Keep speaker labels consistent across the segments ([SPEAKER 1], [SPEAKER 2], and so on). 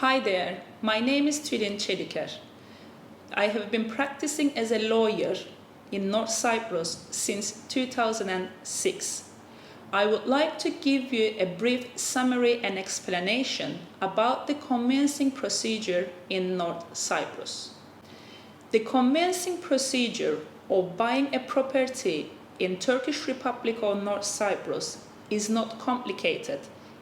[SPEAKER 1] Hi there, my name is Tülin Çeliker. I have been practicing as a lawyer in North Cyprus since 2006. I would like to give you a brief summary and explanation about the conveyancing procedure in North Cyprus. The conveyancing procedure of buying a property in Turkish Republic of North Cyprus is not complicated,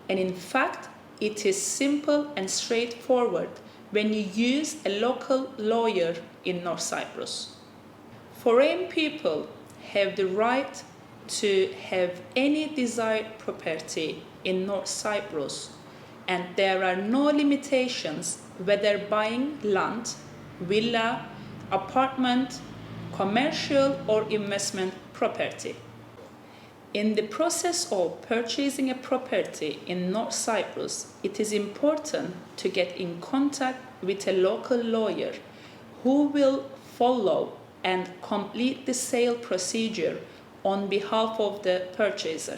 [SPEAKER 1] and in fact, it is simple and straightforward when you use a local lawyer in North Cyprus. Foreign people have the right to have any desired property in North Cyprus, and there are no limitations whether buying land, villa, apartment, commercial or investment property. In the process of purchasing a property in North Cyprus, it is important to get in contact with a local lawyer who will follow and complete the sale procedure on behalf of the purchaser.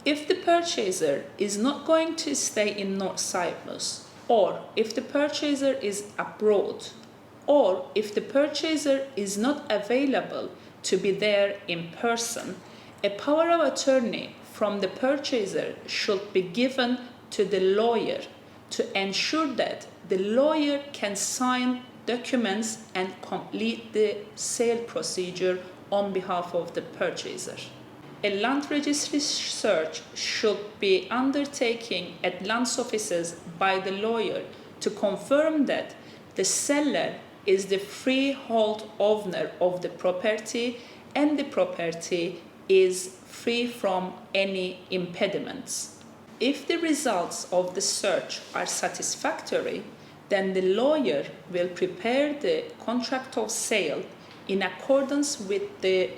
[SPEAKER 1] If the purchaser is not going to stay in North Cyprus, or if the purchaser is abroad, or if the purchaser is not available to be there in person, a power of attorney from the purchaser should be given to the lawyer to ensure that the lawyer can sign documents and complete the sale procedure on behalf of the purchaser. A land registry search should be undertaken at land offices by the lawyer to confirm that the seller is the freehold owner of the property and the property is free from any impediments. If the results of the search are satisfactory, then the lawyer will prepare the contract of sale in accordance with the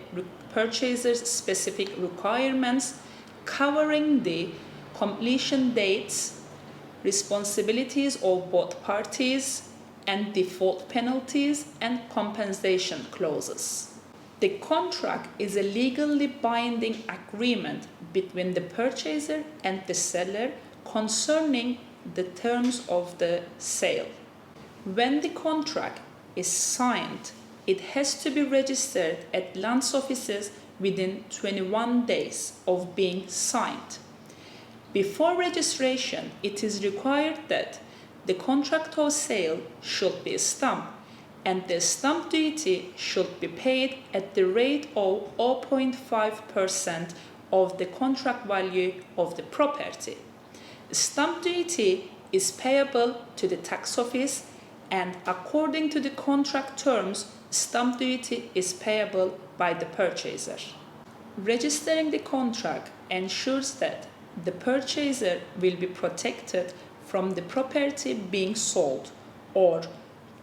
[SPEAKER 1] purchaser's specific requirements, covering the completion dates, responsibilities of both parties, and default penalties and compensation clauses. The contract is a legally binding agreement between the purchaser and the seller concerning the terms of the sale. When the contract is signed, it has to be registered at land offices within 21 days of being signed. Before registration, it is required that the contract of sale should be stamped, and the stamp duty should be paid at the rate of 0.5% of the contract value of the property. Stamp duty is payable to the tax office, and according to the contract terms, stamp duty is payable by the purchaser. Registering the contract ensures that the purchaser will be protected from the property being sold or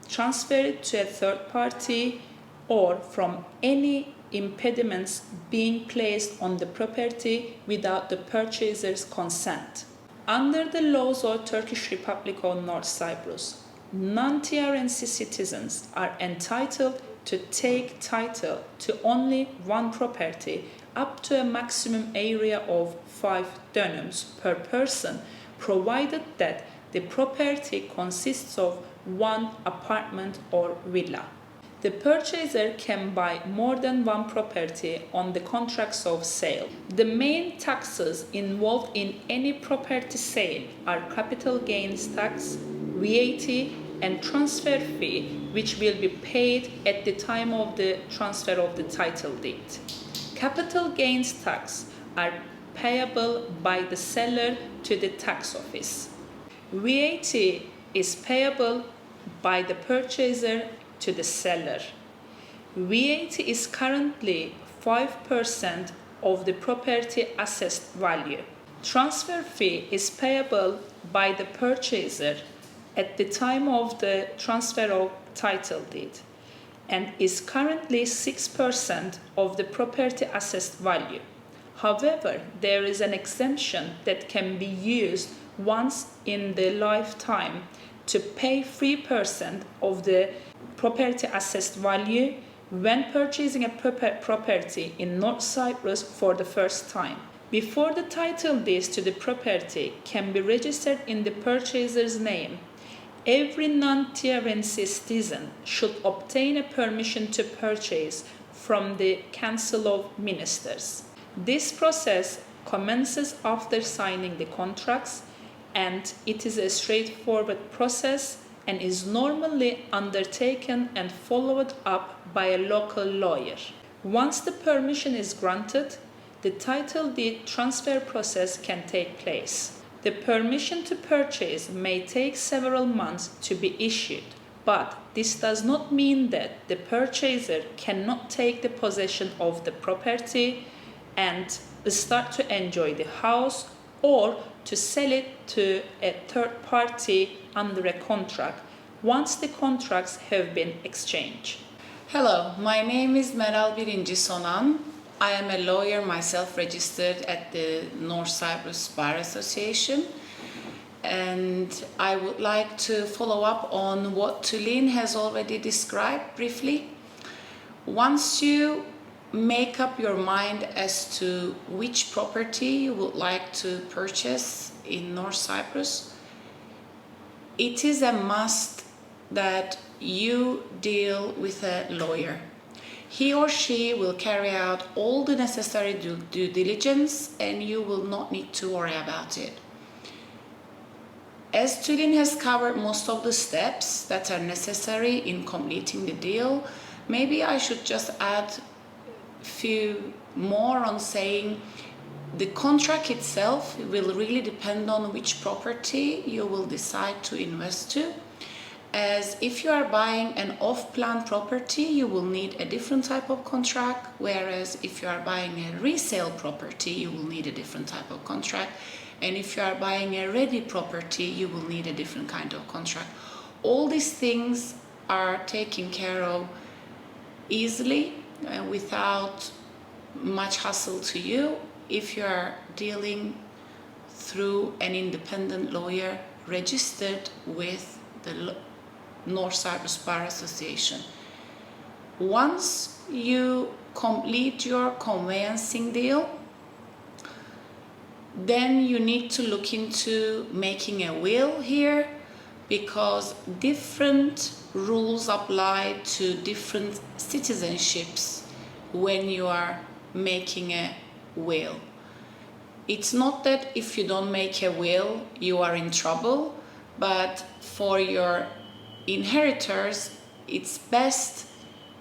[SPEAKER 1] transferred to a third party, or from any impediments being placed on the property without the purchaser's consent. Under the laws of Turkish Republic of North Cyprus, non-TRNC citizens are entitled to take title to only one property up to a maximum area of 5 dönums per person, provided that the property consists of one apartment or villa. The purchaser can buy more than one property on the contracts of sale. The main taxes involved in any property sale are capital gains tax, VAT, and transfer fee, which will be paid at the time of the transfer of the title deed. Capital gains tax are payable by the seller to the tax office. VAT is payable by the purchaser to the seller. VAT is currently 5% of the property assessed value. Transfer fee is payable by the purchaser at the time of the transfer of title deed and is currently 6% of the property assessed value. However, there is an exemption that can be used once in the lifetime to pay 3% of the property assessed value when purchasing a property in North Cyprus for the first time. Before the title deeds to the property can be registered in the purchaser's name, Every non-TRNC citizen should obtain a permission to purchase from the Council of Ministers. This process commences after signing the contracts, and it is a straightforward process and is normally undertaken and followed up by a local lawyer. Once the permission is granted, the title deed transfer process can take place. The permission to purchase may take several months to be issued, but this does not mean that the purchaser cannot take the possession of the property and start to enjoy the house or to sell it to a third party under a contract once the contracts have been exchanged.
[SPEAKER 2] Hello, my name is Meral Birinci Sonan. I am a lawyer myself, registered at the North Cyprus Bar Association, and I would like to follow up on what Tülin has already described briefly. Once you make up your mind as to which property you would like to purchase in North Cyprus, it is a must that you deal with a lawyer. He or she will carry out all the necessary due diligence, and you will not need to worry about it. As Tülin has covered most of the steps that are necessary in completing the deal, maybe I should just add a few more on saying the contract itself will really depend on which property you will decide to invest to. As if you are buying an off-plan property, you will need a different type of contract, whereas if you are buying a resale property, you will need a different type of contract. And if you are buying a ready property, you will need a different kind of contract. All these things are taken care of easily without much hassle to you if you are dealing through an independent lawyer registered with the North Cyprus Bar Association. Once you complete your conveyancing deal, then you need to look into making a will here, because different rules apply to different citizenships when you are making a will. It's not that if you don't make a will, you are in trouble, but for your inheritors, it's best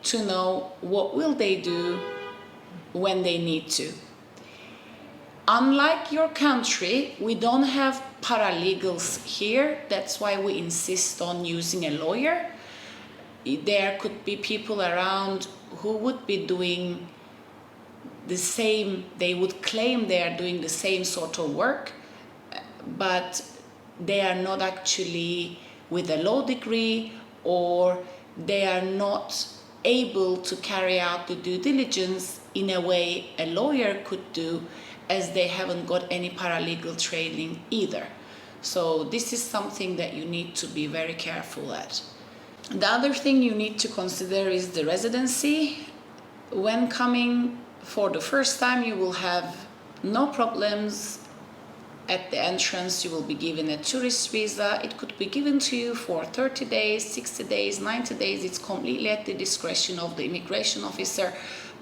[SPEAKER 2] to know what will they do when they need to. Unlike your country, we don't have paralegals here. That's why we insist on using a lawyer. There could be people around who would be doing the same, they would claim they are doing the same sort of work, but they are not actually with a law degree, or they are not able to carry out the due diligence in a way a lawyer could do, as they haven't got any paralegal training either. So this is something that you need to be very careful at. The other thing you need to consider is the residency. When coming for the first time, you will have no problems. At the entrance, you will be given a tourist visa. It could be given to you for 30 days, 60 days, 90 days. It's completely at the discretion of the immigration officer,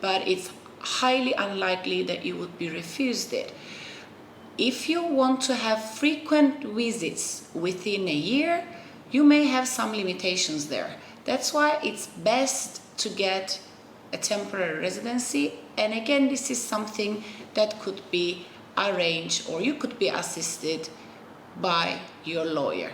[SPEAKER 2] but it's highly unlikely that you would be refused it. If you want to have frequent visits within a year, you may have some limitations there. That's why it's best to get a temporary residency. And again, this is something that could be arranged, or you could be assisted by your lawyer.